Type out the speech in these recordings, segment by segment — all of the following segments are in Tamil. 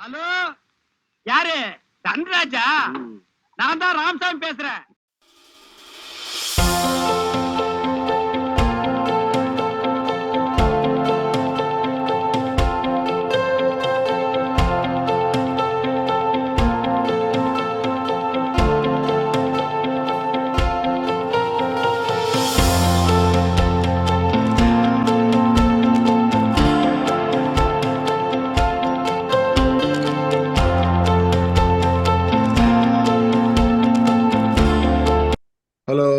ஹலோ, யாரு? தன்ராஜா? நான் தான் ராமசாமி பேசுறேன். Hello,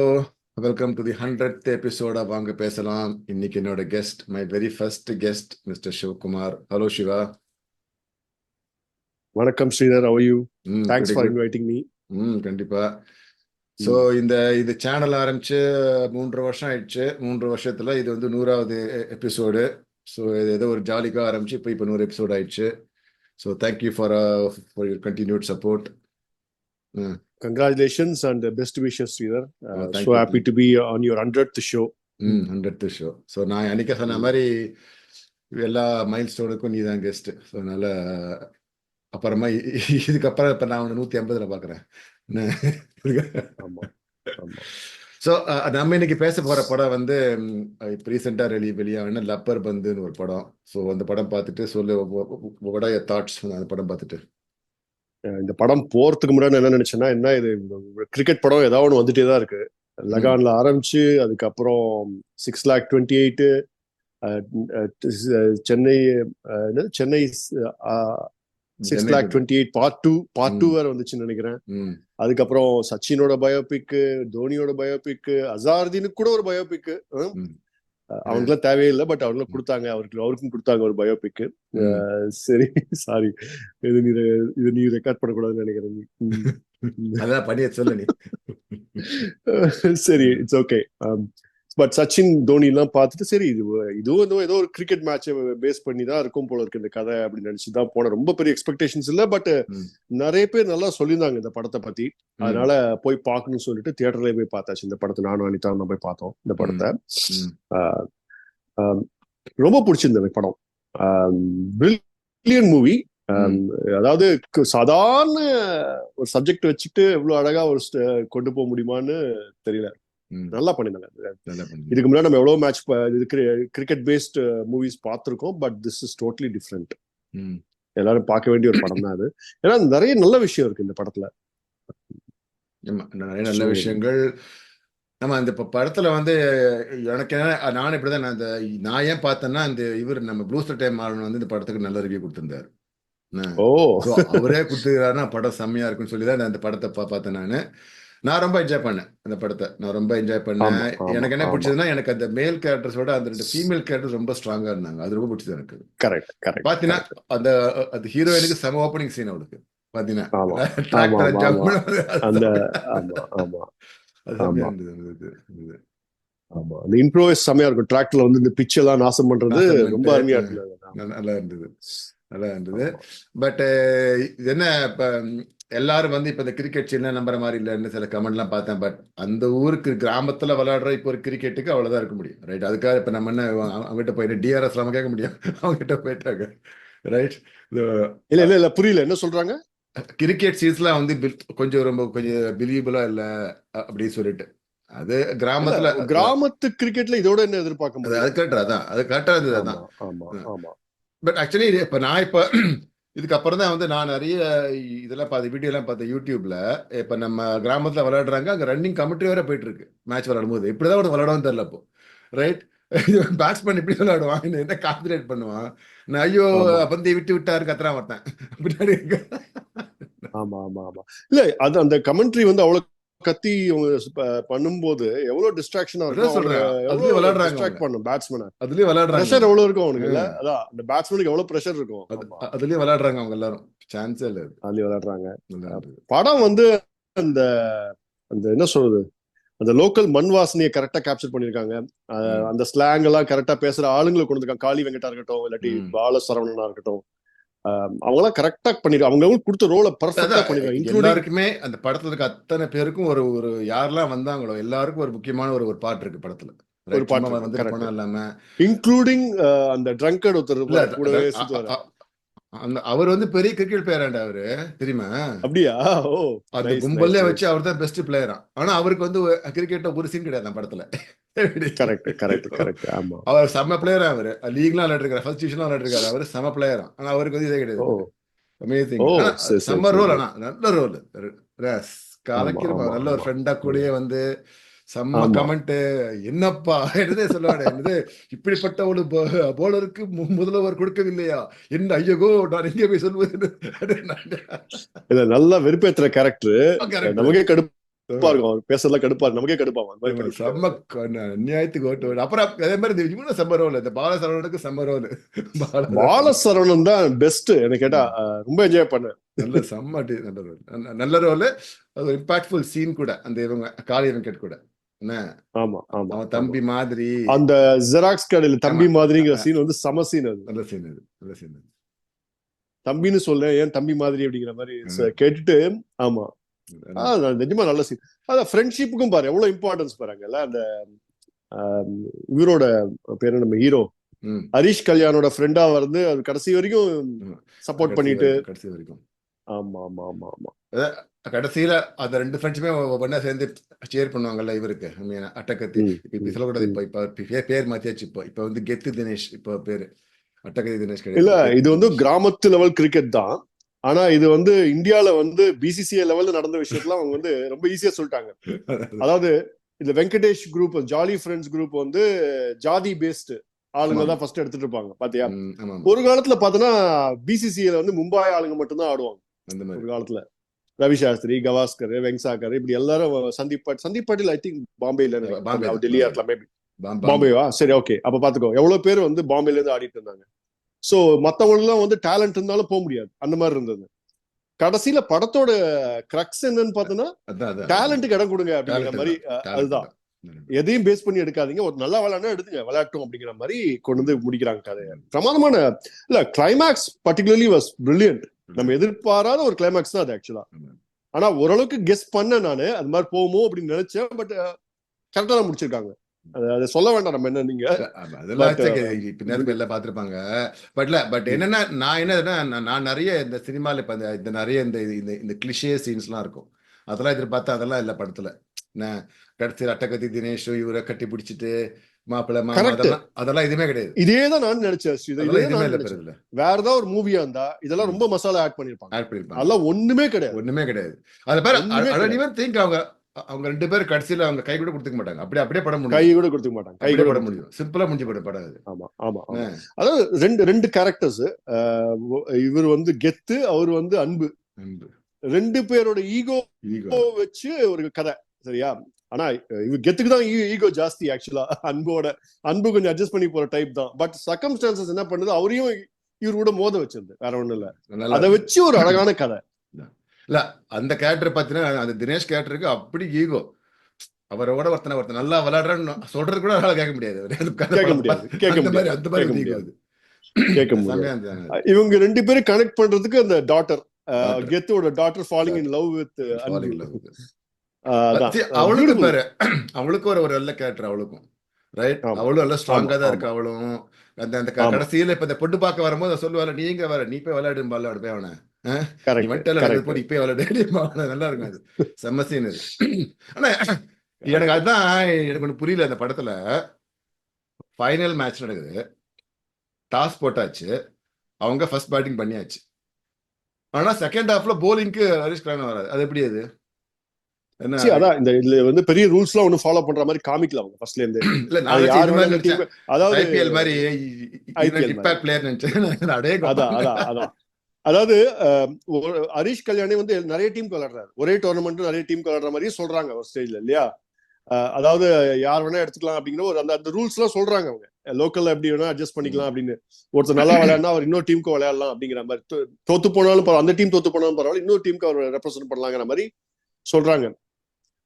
welcome to the 100th episode வாங்க பேசலாம். இன்னைக்கு என்னோட guest, my very first guest, mister Sivakumar. Hello Siva. வணக்கம் Sridhar, how are you? Thanks for inviting me. கண்டிப்பா. ஸோ இந்த சேனல் ஆரம்பிச்சு 3 வருஷம் ஆயிடுச்சு. 3 வருஷத்துல இது வந்து 100வது எபிசோடு. ஸோ ஏதோ ஒரு ஜாலிக்காக ஆரம்பிச்சு இப்போ 100 எபிசோட் ஆயிடுச்சு. So thank you for your continued support. Congratulations and best wishes, Sridhar. So happy to be on your 100th show. 100th show. So நான் அன்னைக்கு சொன்ன மாதிரி எல்லா மைல் ஸ்டோனுக்கும் நீ தான் கெஸ்ட். ஸோ அதனால அப்புறமா இதுக்கப்புறம் இப்போ நான் 150ல் பார்க்குறேன். ஸோ நம்ம இன்னைக்கு பேச போகிற படம் வந்து இப்போ ரீசெண்டாக வெளியான லப்பர் பந்துன்னு ஒரு படம். ஸோ அந்த படம் பார்த்துட்டு சொல்லு, what are your thoughts அந்த படம் பார்த்துட்டு? இந்த படம் போறதுக்கு முன்னாடி என்ன நினைச்சேன்னா, என்ன இது கிரிக்கெட் படம் ஏதாவது ஒன்று வந்துட்டே தான் இருக்கு. லகான்ல ஆரம்பிச்சு அதுக்கப்புறம் 6,28,000 சென்னை 6,28,000 பார்ட் 2 வேற வந்துச்சுன்னு நினைக்கிறேன். அதுக்கப்புறம் சச்சினோட பயோபிக், தோனியோட பயோபிக், அசாருதீனுக்கு கூட ஒரு பயோபிக். அவங்களுக்குலாம் தேவையில்லை, பட் அவங்களும் கொடுத்தாங்க, அவருக்கும் கொடுத்தாங்க ஒரு பயோபிக். சரி, சாரி, இது நீ ரெக்கார்ட் பண்ணக்கூடாதுன்னு நினைக்கிறேன். சரி, it's okay. But Sachin Dhoni எல்லாம் பார்த்துட்டு சரி இதுவும் ஏதோ ஒரு கிரிக்கெட் மேட்சை பேஸ் பண்ணி தான் இருக்கும் போல இருக்கு இந்த கதை அப்படின்னு நினைச்சுதான் போனேன். ரொம்ப பெரிய எக்ஸ்பெக்டேஷன்ஸ் இல்லை, பட் நிறைய பேர் நல்லா சொல்லியிருந்தாங்க இந்த படத்தை பத்தி. அதனால போய் பார்க்கணும்னு சொல்லிட்டு தியேட்டர்லயே போய் பார்த்தாச்சு இந்த படத்தை. நானும் அனிதா போய் பார்த்தோம் இந்த படத்தை. ரொம்ப பிடிச்சிருந்த படம். Brilliant movie. அதாவது சாதாரண ஒரு சப்ஜெக்ட் வச்சுட்டு இவ்வளவு அழகா ஒரு கொண்டு போக முடியுமான்னு தெரியல. நல்லா பண்ணிருந்தாங்க. இதுக்கு முன்னாடி நம்ம எவ்வளவு மேட்ச் கிரிக்கெட் பேஸ்ட் மூவிஸ் பார்த்திருக்கோம், but this is totally different. எல்லாரும் பார்க்க வேண்டிய ஒரு படம் தான் அது. ஏன்னா நிறைய நல்ல விஷயம் இருக்கு இந்த படத்துல. நிறைய நல்ல விஷயங்கள். நம்ம இந்த படத்துல வந்து எனக்கு என்ன, நான் இப்படிதான் நான் ஏன் பார்த்தேன்னா, இந்த இவர் நம்ம ப்ளூஸ்டர் டைம் மாறன் வந்து இந்த படத்துக்கு நல்ல ரிவ்யூ கொடுத்திருந்தாரு. அவரே கொடுத்துருக்காருன்னா படம் செம்மையா இருக்குன்னு சொல்லிதான் இந்த படத்தை பார்த்தேன். நான் ரொம்ப என்ஜாய் பண்ணேன் அந்த படத்தை. எனக்கு என்ன பிடிச்சதுன்னா, எனக்கு அந்த மேல் கேரக்டர்ஸோட அந்த 2 ஃபீமேல் கேரக்டர்ஸ் ரொம்ப ஸ்ட்ராங்கா இருந்தாங்க. அது ரொம்ப பிடிச்சது எனக்கு. கரெக்ட். பாத்தீங்கன்னா அந்த ஹீரோயினுக்கு செம ஓப்பனிங் சீன் அவளுக்கு பாத்தீங்கன்னா. அந்த இம்ப்ரோவைஸ் செமையா இருக்கும். டிராக்டர்ல வந்து இந்த பிட்ச் எல்லாம் நாசம் பண்றது ரொம்ப அருமையா இருந்தது. நல்லா இருந்தது. பட் இது என்ன, இப்ப எல்லாரும் வந்து இப்ப இந்த கிரிக்கெட் சின்ன நம்புற மாதிரி இல்லைன்னு சில கமெண்ட் எல்லாம் பார்த்தேன். பட் அந்த ஊருக்கு கிராமத்துல விளையாடுற இப்போ ஒரு கிரிக்கெட்டுக்கு அவ்வளவுதான் இருக்க முடியும், ரைட்? அதுக்காக இப்ப நம்ம என்ன அவங்ககிட்ட போயிட்டு டிஆர்எஸ் நம்ம கேட்க முடியும்? அவங்ககிட்ட போயிட்டாங்க, ரைட்? இல்ல புரியல என்ன சொல்றாங்க. கிரிக்கெட் சீஸ்லாம் வந்து கொஞ்சம் பிலீவபிளா இல்ல அப்படின்னு சொல்லிட்டு. அது கிராமத்து கிரிக்கெட்ல இதோட என்ன எதிர்பார்க்க முடியும்? அது கரெக்டா இருந்தது. அதான். பட் ஆக்சுவலி இப்ப இதுக்கப்புறம் தான் வந்து நான் நிறைய இதெல்லாம் வீடியோ எல்லாம் பார்த்தேன் யூடியூப்ல. இப்ப நம்ம கிராமத்துல விளையாடுறாங்க, அங்க ரன்னிங் கமெண்ட்ரி வேற போயிட்டு இருக்கு மேட்ச் விளையாடும் போது. இப்படிதான் ஒரு விளையாடவும் தெரியல இப்போ, ரைட்? பேட்ஸ்மேன் இப்படி விளையாடுவான், என்ன கான்சன்ட்ரேட் பண்ணுவான். நான் ஐயோ பந்தை விட்டாரு கத்துறான் ஒருத்தன் பின்னாடி. ஆமா. இல்ல அது அந்த கமெண்ட்ரி வந்து அவ்வளவு கத்தி பண்ணும்போது எவ்வளவு டிஸ்ட்ராக்ஷனா இருக்கும். பேட்ஸ்மேன் அதுலயும் விளையாடுறாங்க, பிரஷர் எவ்வளவு இருக்கும் அவனுக்கு. இல்ல அதான் அந்த பேட்ஸ்மேனுக்கு எவ்வளவு பிரஷர் இருக்கும். அதுலயும் விளையாடுறாங்க அவங்க எல்லாரும், சான்ஸே இல்ல. அதுலயும் விளையாடுறாங்க. படம் வந்து அந்த அந்த என்ன சொல்றது, அந்த லோக்கல் மண் வாசனையை கரெக்டா கேப்சர் பண்ணிருக்காங்க. அந்த ஸ்லாங் எல்லாம் கரெக்டா பேசுற ஆளுங்களை கொண்டு இருக்காங்க. காளி வெங்கட்டா இருக்கட்டும், இல்லாட்டி பால சரவணனா இருக்கட்டும், அவங்களாம் கரெக்டா பண்ணிருக்காங்க. அவங்க கொடுத்த ரோலை பர்ஃபெக்ட்டா பண்ணிருக்காங்க. எல்லாருக்குமே அந்த படத்துல இருக்க அத்தனை பேருக்கும் ஒரு யாரெல்லாம் வந்தாங்களோ எல்லாருக்கும் ஒரு முக்கியமான ஒரு பாட்டு இருக்கு படத்துல. ஒரு பாட்டு இல்லாம இன்க்ளூடிங் அந்த ட்ரங்கர்ட் ஒருத்தர் கூடவே சுத்துவாரு. அவர் வந்து பெரிய கிரிக்கெட் பிளேயராண்டா அவரு, தெரியுமா? அப்படியா? ஓ, அந்த நைஸ் கும்பல்லே நைஸ் வச்சு நைஸ். அவர் தான் பெஸ்ட் பிளேயரா. ஆனா அவருக்கு வந்து கிரிக்கெட்ல ஒரு சீன் கிடையாது அந்த படத்துல. Correct correct correct. ஆமா. அவர் செம்ம பிளேயரா அவரு. லீக்லாம் விளையாடுறாரு, ஃபர்ஸ்ட் டிவிஷன்லாம் விளையாடுறாரு. அவரு செம்ம பிளேயரா. ஆனா அவருக்கு வந்து இதே கிடையாது. ஓ அமேசிங். ஓ, ஆனா சரி சரி செம்ம சரி ரோல், சரி. ஆனா நல்ல ரோல். ஆமா கலக்கிருப்பான். ஆமா நல்ல ஒரு ஆமா. ஃப்ரெண்டா ம். கூடயே வந்து செம்ம ஆமா. கமெண்ட். என்னப்பா என்னதே சொல்லுவானே, என்னது இப்படிப்பட்ட ஒரு போலருக்கு முதல்வர் கொடுக்கவில்லையா? என்ன ஐயகோ நான் எங்கே போய் சொல்வது? இல்ல, நல்லா வெறுப்பேத்துற கேரக்டர். கரெக்ட். நமக்கே கடுப்பா இருக்கும் அவர் பேசுறதுலாம், கடுப்பா இருக்கும். நமக்கே கடுப்பாகும் அந்த மாதிரி பண்ணிட்டு செம்ம இருக்காரு. அநியாயத்துக்கு ஓட்டு ஓட்டு. அப்புறம் அதே மாதிரி இவனும் செம்ம ரோல், இந்த பாலசரவணனுக்கு செம்ம ரோல். பாலசரவணன் தான் பெஸ்ட் எனக்கு கேட்டா. ரொம்ப என்ஜாய் பண்ணேன். நல்ல செம்ம நல்ல ரோல், நல்ல ரோல். அது ஒரு இம்பாக்ட்ஃபுல் சீன் கூட, அந்த இவங்க காளி வெங்கட் கூட என்ன, ஆமா ஆமா அவன் ஆமா. தம்பி மாதிரி. அந்த ஜெராக்ஸ் கடையில ஆமா, தம்பி மாதிரிங்கிற சீன் வந்து சம சீன் அது. நல்ல சீன் அது, நல்ல சீன் அது. தம்பின்னு சொல்ல, ஏன் தம்பி மாதிரி அப்படிங்கிற மாதிரி ம். கேட்டுட்டு. ஆமா. நிஜமா நல்ல சீன். அதான் ஃப்ரெண்ட்ஷிப்புக்கும் பாரு எவ்வளவு இம்பார்ட்டன்ஸ் பாருங்கல்ல. அந்த இவரோட பேரு நம்ம ஹீரோ ம். ஹரிஷ் கல்யாணோட ஃப்ரெண்டா வந்து அது கடைசி வரைக்கும் சப்போர்ட் பண்ணிட்டு. கடைசி வரைக்கும். ஆமா ஆமா ஆமா ஆமா. கடைசியில அந்த ரெண்டு ஃப்ரெண்ட்ஸுமே ஒன்னா சேர்ந்து சேர் பண்ணுவாங்கல்ல இவருக்கு, அட்டகத்தி. இப்ப சொல்லக்கூடாது, இப்ப பேர் மாத்தியாச்சு. இப்ப வந்து கெத்து தினேஷ் இப்ப பேரு, அட்டகத்தி தினேஷ் இல்ல, கிடையாது. இது வந்து கிராமத்து லெவல் கிரிக்கெட் தான். ஆனா இது வந்து இந்தியால வந்து பிசிசிஐ லெவல்ல நடந்த விஷயத்துல அவங்க வந்து ரொம்ப ஈஸியா சொல்லிட்டாங்க. அதாவது இந்த Venkatesh group, jolly friends group வந்து ஜாதி பேஸ்ட் ஆளுங்க தான் ஃபர்ஸ்ட் எடுத்துட்டு இருப்பாங்க பாத்தியா. ஒரு காலத்துல பாத்தோன்னா பிசிசிஐல வந்து மும்பை ஆளுங்க மட்டும்தான் ஆடுவாங்க. ஒரு காலத்துல ரவி சாஸ்திரி, கவாஸ்கர், வெங்சாக்கர், இப்படி எல்லாரும் சந்தீப் பாட்டில் ஐ திங்க் பாம்பேல டெல்லியா இருக்கலாம், மேபி பாம்பேவா. சரி, ஓகே. அப்ப பாத்துக்கோ எவ்வளவு பேர் வந்து பாம்பேல இருந்து ஆடிட்டு இருந்தாங்க. சோ மத்தவங்க எல்லாம் வந்து டேலண்ட் இருந்தாலும் போக முடியாது, அந்த மாதிரி இருந்தது. கடைசியில படத்தோட கிரக்ஸ் என்னன்னு பாத்தோன்னா டேலண்ட்டுக்கு இடம் கொடுங்க அப்படிங்கிற மாதிரி. அதுதான், எதையும் பேஸ் பண்ணி எடுக்காதீங்க, ஒரு நல்லா விளையாடுனா எடுத்துங்க, விளையாட்டும் அப்படிங்கிற மாதிரி கொண்டு வந்து முடிக்கிறாங்க கதையை. பிரமாதமான இல்ல, கிளைமேக்ஸ் பர்டிகுலர்லி வாஸ் பிரில்லியன்ட். நம்ம எதிர்பாராத ஒரு கிளைமேக்ஸ் தான் அது ஆக்சுவலா. ஆனா ஓரளவுக்கு கெஸ் பண்ண நானு அது மாதிரி போகுமோ அப்படின்னு நினைச்சேன். பட் கரெக்டா தான் முடிச்சிருக்காங்க. அதை சொல்ல வேண்டாம் நம்ம என்ன, நீங்க அதெல்லாம் எல்லாம் பாத்துருப்பாங்க. பட் என்னன்னா, நான் என்னதுன்னா, நான் நிறைய இந்த சினிமால இப்ப இந்த நிறைய இந்த கிளிஷே சீன்ஸ் எல்லாம் இருக்கும், அதெல்லாம் எதிர்பார்த்தா அதெல்லாம் இல்ல படத்துல. கடைசியில் அட்டகத்தி தினேஷ் இவரை கட்டி பிடிச்சிட்டு மாப்பிள்ள மாமா அதெல்லாம் எதுவுமே கிடையாது. இதேதான் நான் நினைச்சேன். வேற ஏதாவது ஒரு மூவியா இருந்தா இதெல்லாம் ரொம்ப மசாலா ஆட் பண்ணிருப்பாங்க. அதெல்லாம் ஒண்ணுமே கிடையாது, ஒண்ணுமே கிடையாது. அது பாரு, அவங்க ரெண்டு பேரும் கடைசியில அவங்க கை கூட கொடுத்துக்க மாட்டாங்க. அப்படியே படம் முடியும், கை கூட கொடுத்துக்க மாட்டாங்க, கை கூட படம் முடியும், சிம்பிளா முடிஞ்சு போயிடும் படம் அது. ஆமா ஆமா. அதாவது ரெண்டு கேரக்டர்ஸ். இவர் வந்து கெத்து, அவர் வந்து அன்பு. ரெண்டு பேரோட ஈகோ வச்சு ஒரு கதை, சரியா. ஆனா இவர் கெத்துக்கு தான் ஈகோ ஜாஸ்தி ஆக்சுவலா. அன்பு கொஞ்சம் அட்ஜஸ்ட் பண்ணி போற டைப் தான். பட் சர்க்கம்ஸ்டான்சஸ் என்ன பண்ணுது, அவரையும் இவரு கூட மோத வச்சிருது, வேற ஒண்ணும் இல்ல. அதை வச்சு ஒரு அழகான கதை. இல்ல, அந்த கேரக்டர் பாத்தீங்கன்னா, அந்த தினேஷ் கேரக்டருக்கு அப்படி ஈகோ. அவரோட ஒருத்தன் நல்லா விளையாடுறான்னு சொல்றது கூட கேட்க முடியாது. இவங்க ரெண்டு பேரும் கனெக்ட் பண்றதுக்கு அந்த டாட்டர், கெத்தோட daughter falling in love with அவளுக்கு பாரு, அவளுக்கு ஒரு நல்ல கேரக்டர் அவளுக்கும், ரைட். அவளும் நல்லா ஸ்ட்ராங்கா தான் இருக்கு. அவளும் அந்த கடைசியில இப்ப இந்த பொண்ணு பார்க்க வரும்போது சொல்லுவாள், நீங்க வேற நீ போய் விளையாடும் விளையாடு போய் அவனை இப்ப விளையாடு. நல்லா இருக்கும் அது, செம்ம சீன் அது. ஆனா எனக்கு அதுதான் எனக்கு ஒண்ணு புரியல. அந்த படத்துல ஃபைனல் மேட்ச் நடக்குது, டாஸ் போட்டாச்சு, அவங்க ஃபர்ஸ்ட் பேட்டிங் பண்ணியாச்சு. ஆனா செகண்ட் ஹாஃப்ல போலிங்க்கு ஹரிஷ் கல்யாணம் வராது. அது எப்படி? அது அதான் இந்த இதுல வந்து பெரிய ரூல்ஸ் எல்லாம் ஒண்ணு ஃபாலோ பண்ற மாதிரி காமிக்கல அவங்க ஃபர்ஸ்ட்ல இருந்து. அதாவது ஐபிஎல் மாதிரி இம்பாக்ட் பிளேயர் நினைச்சேன். அதாவது ஹரிஷ் கல்யாணி வந்து நிறைய டீம் விளையாடுறாரு, ஒரே டோர்னமெண்ட் நிறைய டீம் விளையாடுற மாதிரி சொல்றாங்க ஒரு ஸ்டேஜ்ல, இல்லையா. அதாவது யார் வேணா எடுத்துக்கலாம் அப்படிங்கிற ஒரு அந்த ரூல்ஸ் எல்லாம் சொல்றாங்க அவங்க. லோக்கல்ல எப்படி வேணா அட்ஜஸ்ட் பண்ணிக்கலாம் அப்படின்னு. ஒருத்தர் நல்லா விளையாடினா அவர் இன்னொரு டீமுக்கு விளையாடலாம் அப்படிங்கிற மாதிரி. தோத்து போனாலும் அந்த டீம் தோத்து போனாலும் பரவாயில்ல, இன்னொரு டீமுக்கு அவர் ரெப்ரசென்ட் பண்ணலாங்கிற மாதிரி சொல்றாங்க.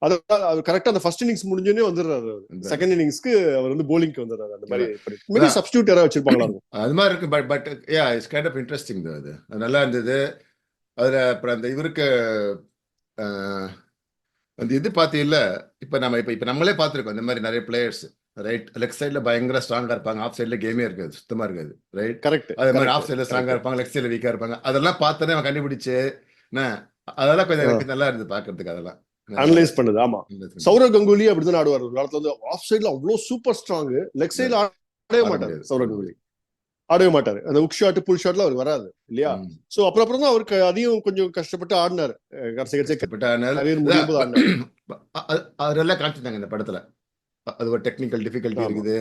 அதாவது கரெக்டா அந்த ஃபர்ஸ்ட் இன்னிங்ஸ் முடிஞ்சோடனே வந்துடுறாரு, செகண்ட் இன்னிங்ஸ்க்கு அவர் வந்து போலிங்க்கு வந்துடுறாரு. அந்த மாதிரி சப்ஸ்டிட்யூட் யாராவது வச்சிருப்பாங்களா இருக்கும், அது மாதிரி இருக்கு. But it's kind of interesting தான். அது நல்லா இருந்தது. அதுல அப்புறம் அந்த இவருக்கு அந்த இது பாத்தீங்கல்ல, இப்ப நம்மளே பார்த்திருக்கோம் இந்த மாதிரி நிறைய பிளேயர்ஸ். ரைட். லெக் சைடுல பயங்கர ஸ்ட்ராங்கா இருப்பாங்க, ஆஃப் சைடுல கேமே இருக்காது, சுத்தமா இருக்காது. ரைட். கரெக்ட். அதே மாதிரி ஆஃப் சைடுல ஸ்ட்ராங்கா இருப்பாங்க, லெக் சைடுல வீக்கா இருப்பாங்க. அதெல்லாம் பார்த்தோன்னே அவன் கண்டுபிடிச்சு என்ன, அதெல்லாம் கொஞ்சம் எனக்கு நல்லா இருந்தது பாக்குறதுக்கு. அதெல்லாம் அனலைஸ் பண்ணது. ஆமா, சௌரவ் கங்குலி அப்படிதான் ஆடுவார். ஒரு காலத்துல வந்து ஆஃப் சைடுல அவ்வளவு சூப்பர் ஸ்ட்ராங், லெக் சைடுல ஆடவே மாட்டாரு சௌரவ் கங்குலி, ஆடவே மாட்டாரு. அந்த உக் ஷாட் புல் ஷாட்ல அவர் வராது இல்லையா. சோ அப்புறம் தான் அவருக்கு அதையும் கொஞ்சம் கஷ்டப்பட்டு ஆடினாரு. அதெல்லாம் காமிச்சிருந்தாங்க இந்த படத்துல. அது ஒரு டெக்னிக்கல் டிஃபிகல்ட்டி இருக்குது.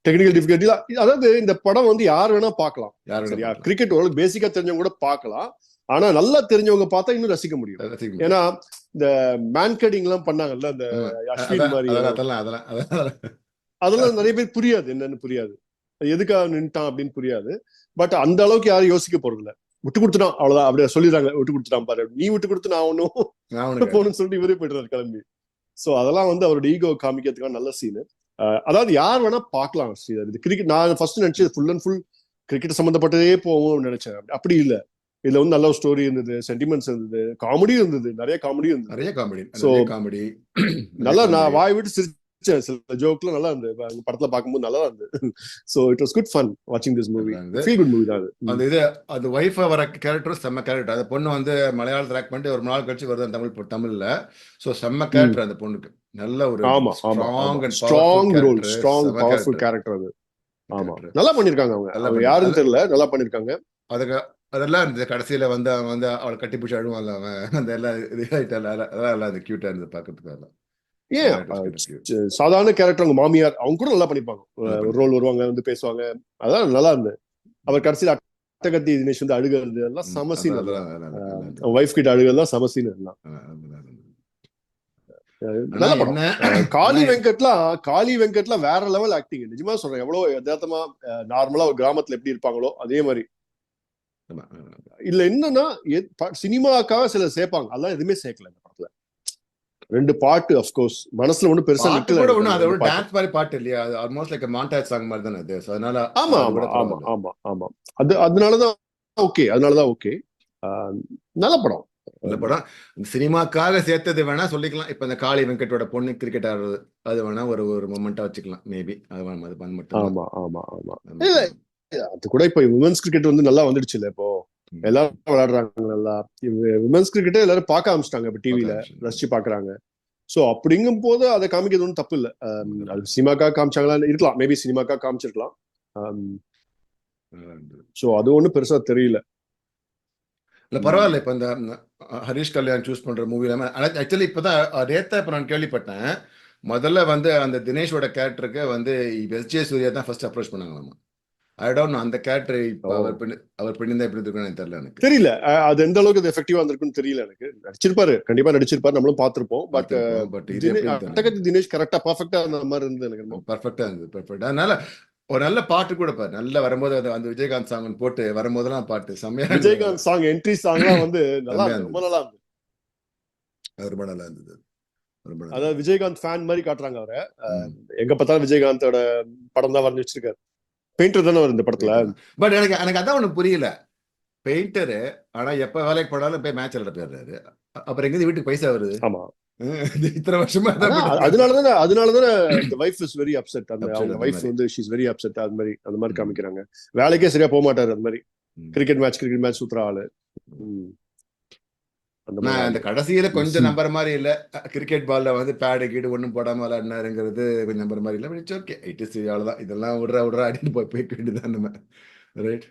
Technical difficulty. அதாவது இந்த படம் வந்து யார் வேணா பார்க்கலாம். சரியா, கிரிக்கெட் ஓரளவுக்கு பேசிக்கா தெரிஞ்சவங்க கூட பார்க்கலாம். ஆனா நல்லா தெரிஞ்சவங்க பார்த்தா இன்னும் ரசிக்க முடியும். ஏன்னா இந்த மேன்கடிங் எல்லாம் பண்ணாங்கல்ல, அந்த அஸ்வின் மாதிரி, அதெல்லாம் நிறைய பேர் புரியாது, என்னன்னு புரியாது, எதுக்காக நின்ட்டான் அப்படின்னு புரியாது. பட் அந்த அளவுக்கு யாரும் யோசிக்க போறது இல்ல. விட்டு கொடுத்துட்டான் அவ்வளவுதான், அப்படியே சொல்லிடுறாங்க. விட்டு கொடுத்துட்டான் பாரு, நீ விட்டு கொடுத்து நான் ஒன்னும் போகணும்னு சொல்லிட்டு இவரே போயிடுறாரு கிளம்பி. சோ அதெல்லாம் வந்து அவரோட ஈகோ காமிக்கிறதுக்கான நல்ல சீனு. அதாவது யார் வேணா பார்க்கலாம் ஸ்ரீதர். இது கிரிக்கெட், நான் ஃபர்ஸ்ட் நினைச்சது ஃபுல் அண்ட் ஃபுல் கிரிக்கெட் சம்பந்தப்பட்டதே போகும்னு நினைச்சேன். அப்படி இல்ல, இதுல வந்து நல்ல ஸ்டோரி இருந்தது, சென்டிமெண்ட்ஸ் இருந்தது, காமெடியும் இருந்தது, நிறைய காமெடியும் இருந்தது. நிறைய காமெடி. சோ நல்லா நான் வாய் விட்டு சிரிச்சேன். சில ஜோக்லாம் நல்லா இருந்தது படத்துல பார்க்கும்போது, நல்லா இருந்தது. So it was good fun வாட்சிங் this movie. Feel good movie தான் அது. அந்த இது அது வைஃப் வர கேரக்டரும் செம்ம கேரக்டர். அந்த பொண்ணு வந்து மலையாளத்தில் ஆக்ட் பண்ணிட்டு ஒரு நாள் கழிச்சு வருது தமிழ்ல. சோ செம்ம கேரக்டர் அந்த பொண்ணுக்கு. நல்ல ஒரு strong role, strong powerful character அது. ஆமா, நல்லா பண்ணிருக்காங்க அவங்க. யாருன்னு தெரியல, நல்லா பண்ணிருக்காங்க. அதுக்கு அதெல்லாம் இந்த கடைசியில வந்து அவன் வந்து அவளை கட்டி பிடிச்சி அழுவான்ல அவன், அந்த எல்லாம் அதெல்லாம் அந்த கியூட்டா இருந்தது பாக்கிறதுக்கு. ஏன் சாதாரண கேரக்டர் அவங்க மாமியார் அவங்க கூட நல்லா பண்ணிப்பாங்க. ஒரு ரோல் வருவாங்க, வந்து பேசுவாங்க, அதான் நல்லா இருந்தது. அவர் கடைசியில் அட்டகத்தி தினேஷ் வந்து அழுகிறது எல்லாம் சமசீன். வைஃப் கிட்ட அழுகிறதுலாம் சமசீன் எல்லாம் நல்லா படம். காளி வெங்கட்லாம் வேற லெவல் ஆக்டிங். நிஜமா சொல்றேன், எவ்வளவு யதார்த்தமா நார்மலா ஒரு கிராமத்துல எப்படி இருப்பாங்களோ அதே மாதிரி. இல்ல என்னன்னா சினிமாக்காக சில சேர்ப்பாங்க, அதெல்லாம் எதுவுமே சேர்க்கல இந்த படத்துல. 2 பாட்டு அஃப்கோர்ஸ் மனசுல ஒண்ணு பெருசா நிக்கல. அது ஒரு டான்ஸ் மாதிரி பாட்டு இல்லையா, அது ஆல்மோஸ்ட் லைக் மான்டேஜ் சாங் மாதிரி தானே அது. அதனால ஆமா ஆமா ஆமா ஆமா அதனாலதான் ஓகே. நல்ல படம். சினிமாக்காக சேர்த்தது வேணா சொல்லிக்கலாம். இப்ப இந்த காளி வெங்கட்டோட பொண்ணு கிரிக்கெட் ஆடுறது அது வேணா ஒரு மொமெண்டா வச்சுக்கலாம் மேபி. அது மட்டும். ஆமா ஆமா ஆமா இல்ல, அது கூட இப்ப விமென்ஸ் கிரிக்கெட் வந்து நல்லா வந்துடுச்சு இல்ல, இப்போ எல்லாரும் விளையாடுறாங்க நல்லா. விமென்ஸ் கிரிக்கெட்டே எல்லாரும் பார்க்க ஆரம்பிச்சிட்டாங்க, இப்ப டிவில ரசிச்சு பாக்குறாங்க. சோ அப்படிங்கும் போது அதை காமிக்கிறது ஒன்றும் தப்பு இல்ல. அது சினிமாக்கா காமிச்சாங்களா இருக்கலாம், மேபி சினிமாக்கா காமிச்சிருக்கலாம். சோ அது ஒண்ணும் பெருசா தெரியல. இல்ல பரவாயில்ல. இப்ப இந்த ஹரிஷ் கல்யாண் சூஸ் பண்ற மூவி ஆக்சுவலி இப்பதான் ரேத்தா இப்ப நான் கேள்விப்பட்டேன். முதல்ல வந்து அந்த தினேஷோட கேரக்டருக்கு வந்து எஸ்.ஜே. சூர்யா தான் ஃபர்ஸ்ட் அப்ரோச் பண்ணாங்களாமா. ஐ டோன்ட் நோ அந்த கேரக்டர் இப்ப அவர் பண்ணியிருந்தா எப்படி இருக்குன்னு தெரியல எனக்கு. தெரியல அது எந்த அளவுக்கு எஃபெக்டிவா இருந்திருக்குன்னு தெரியல எனக்கு. நடிச்சிருப்பாரு, கண்டிப்பா நடிச்சிருப்பாரு, நம்மளும் பார்த்திருப்போம். பட் அட்டகத்தி தினேஷ் கரெக்டா பர்ஃபெக்டா அந்த மாதிரி இருந்தது எனக்கு. பர்ஃபெக்டா இருந்தது, பர்ஃபெக்ட். அதனால ஒரு நல்ல பாட்டு கூட பாரு, நல்லா வரும்போது அந்த விஜயகாந்த் சாங் போட்டு வரும்போதெல்லாம் பாட்டு செம்மையா. விஜயகாந்த் சாங் என்ட்ரி சாங்லாம் வந்து ரொம்ப நல்லா இருந்தது. ரொம்ப நல்லா இருந்தது. அதாவது விஜயகாந்த் ஃபேன் மாதிரி காட்டுறாங்க அவரை. எங்க பார்த்தாலும் விஜயகாந்தோட படம் தான் வரைஞ்சு வச்சிருக்காரு. பெயிண்டர் தானே இந்த படத்துல. பட் எனக்கு அதான் ஒண்ணு புரியல. பெயிண்டரு ஆனா எப்ப வேலைக்கு போனாலும் போய் மேட்ச் விளையாட போயிடுறாரு. அப்புறம் எங்க வீட்டுக்கு பைசா வருது? ஆமா, இத்தனை வருஷமா அதனாலதானே the wife is very upset. அந்த வைஃப் வந்து she is very upset. அந்த மாதிரி காமிக்கிறாங்க. வேலைக்கே சரியா போக மாட்டாரு. அந்த மாதிரி கிரிக்கெட் மேட்ச் சுத்துற ஆளு. அந்த கடைசியில கொஞ்சம் நம்பர் மாதிரி இல்ல. கிரிக்கெட் பால்ல வந்து பேடு கீடு ஒண்ணும் போடாம விளையாடினாருங்கிறது கொஞ்சம் நம்பர் மாதிரி இல்ல. ஓகே, இட் இஸ் அவ்வளவுதான். இதெல்லாம் விடுறா அப்படின்னு போய் வேண்டியதான் நம்ம. ரைட்.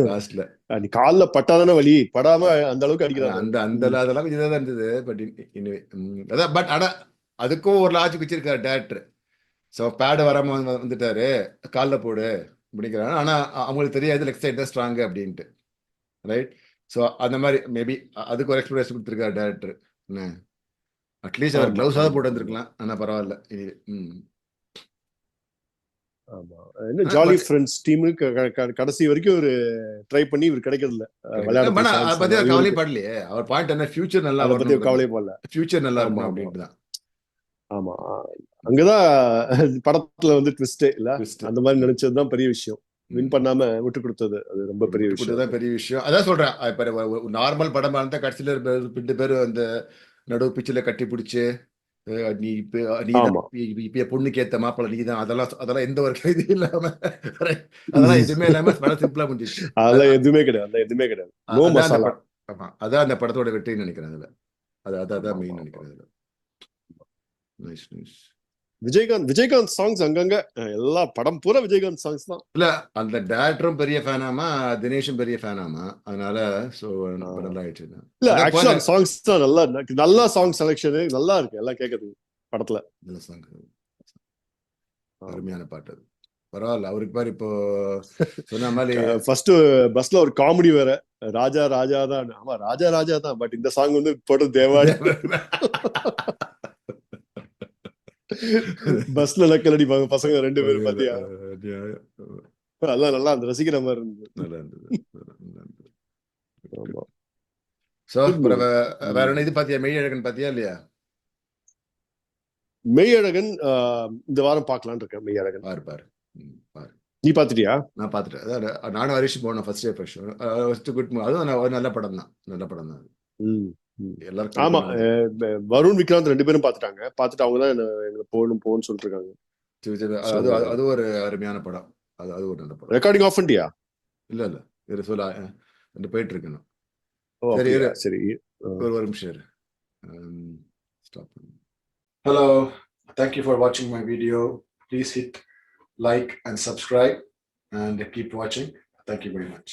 லாஸ்ட்ல நீ கால்ல பட்டாதானே வலி, படாம அந்த அளவுக்கு அடிக்கிறாங்க. அந்த அதெல்லாம் இதாக தான் இருந்தது. பட் அதான் பட் ஆனா அதுக்கும் ஒரு லாஜிக் வச்சிருக்காரு டேரக்டர். ஸோ பேடு வராம வந்துட்டாரு, காலில் போடு அப்படிங்கிறாங்க. ஆனா அவங்களுக்கு தெரியாது லெக் சைட் தான் ஸ்ட்ராங்கு அப்படின்ட்டு. ரைட். ஸோ அந்த மாதிரி மேபி அதுக்கு ஒரு எக்ஸ்பிளேஷன் கொடுத்துருக்காரு டேரக்டர். அட்லீஸ்ட் அவர் கிளவுஸாவது போட்டு வந்துருக்கலாம். ஆனா பரவாயில்ல. ஆமா, என்ன ஜாலி ஃப்ரெண்ட்ஸ் டீமுக்கு கடைசி வரைக்கும் ஒரு ட்ரை பண்ணி இவர் கிடைக்கிறது இல்ல. கவலைப்படலையே. அவர் பாயிண்ட் என்ன, ஃபியூச்சர் நல்லா பத்தி கவலைப்படல, ஃபியூச்சர் நல்லா இருக்கும் அப்படின்ட்டு தான். ஆமா, அங்கதான் படத்துல வந்து ட்விஸ்டே இல்ல. அந்த மாதிரி நினைச்சதுதான் பெரிய விஷயம். வின் பண்ணாம விட்டு கொடுத்தது அது ரொம்ப பெரிய விஷயம். பெரிய விஷயம். அதான் சொல்றேன். இப்ப நார்மல் படமா இருந்தா கடைசியில 2 பேரும் அந்த நடுவு பிச்சில கட்டி பிடிச்சு நீ நீதான் ஆமா. இப்ப பொண்ணுக்கு ஏத்த மாப்பிள்ள நீதான், அதெல்லாம் எந்த ஒரு இது இல்லாம அதெல்லாம் எதுவுமே இல்லாம படம் சிம்பிளா முடிஞ்சிச்சு. அதெல்லாம் எதுவுமே கிடையாது. நோ அதான் அந்த மசாலா. ஆமா, அதான் அந்த படத்தோட வெற்றின்னு நினைக்கிறேன் அதுல. அதான் மெயின் ஆமா. நினைக்கிறேன் அதுல. நைஸ். விஜயகாந்த் சாங்ஸ் அங்கங்க எல்லா படம் பூரா விஜயகாந்த் சாங்ஸ் தான். இல்ல, அந்த டைரக்டரும் பெரிய ஃபேனாமா, தினேஷும் பெரிய ஃபேனாமா, அதனால சோ நல்லா ஆயிடுச்சு. இல்ல அதான் ஆக்சுவலா அந்த சாங்ஸ் தான் நல்லா சாங் செலக்ஷன் நல்லா இருக்கு எல்லாம் கேட்கறதுக்கு படத்துல. நல்ல சாங், அருமையான பாட்டு அது. பரவாயில்ல, அவருக்கு பாரு இப்போ சொன்ன மாதிரி ஃபர்ஸ்ட் பஸ்ல ஒரு காமெடி வேற, ராஜா தான். ஆமா ராஜா தான், பட் இந்த சாங் வந்து போட்டது தேவாடி. பஸ்ல நக்கல் அடிப்பாங்க பசங்க 2 பேரும் பாத்தியா? அதெல்லாம் நல்லா அந்த ரசிக்கிற மாதிரி இருந்தது. நல்லா இருந்தது. ஆமா. சோ வேற என்ன இது பாத்தியா? மெய்யழகன் பாத்தியா இல்லையா? மெய்யழகன் இந்த வாரம் பார்க்கலான்னு இருக்கேன். மெய்யழகன் பாரு. நீ பாத்துட்டியா? நான் பாத்துட்டேன். அதான் நானும் ஹரிஷ் போனோம் first day first show. First good movie. அதுவும் ஒரு நல்ல படம் தான். எல்லாருக்கும் ஆமா. வருண் விக்ராந்த் 2 பேரும் பாத்துட்டு அவங்க தான் எங்களை போகணும்னு சொல்லிட்டு இருக்காங்க. அது ஒரு அருமையான படம். அது ஒரு நல்ல படம். ரெக்கார்டிங் ஆஃப் பண்ணிட்டியா? இல்ல இது சொல்ல போயிட்டு இருக்கணும். சரி ஒரு நிமிஷம் இரு. Stop. Hello, thank you for watching my video. Please hit like and subscribe and keep watching. Thank you very much.